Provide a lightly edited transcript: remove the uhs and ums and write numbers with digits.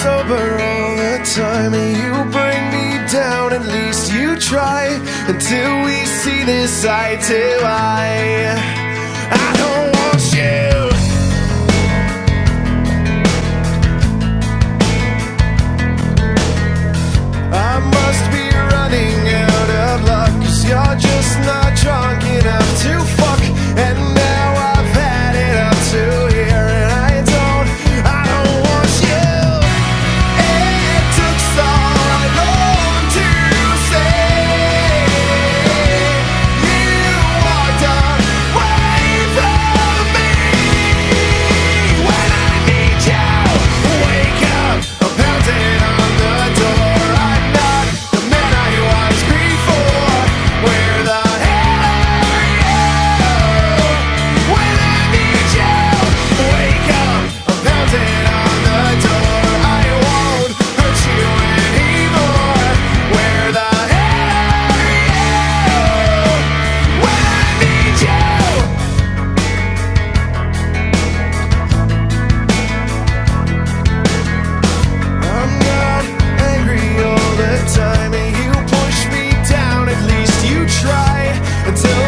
sober all the time, and you bring me down, at least you try, until we see this eye to eye. I don't want you. I must be running out of luck, 'cause you're just not drunk enough to fuck, and now I've had it up to here, and I don't want you. It took so long to say you walked away from me. When I need you, wake up, I'm pounding on the door. I'm not the man I was before. Where the hell are you? When I need you, wake up, I'm pounding on the door. I won't hurt you anymore. Where the hell are you? When I need you. I'm not angry all the time, and you push me down, at least you try, until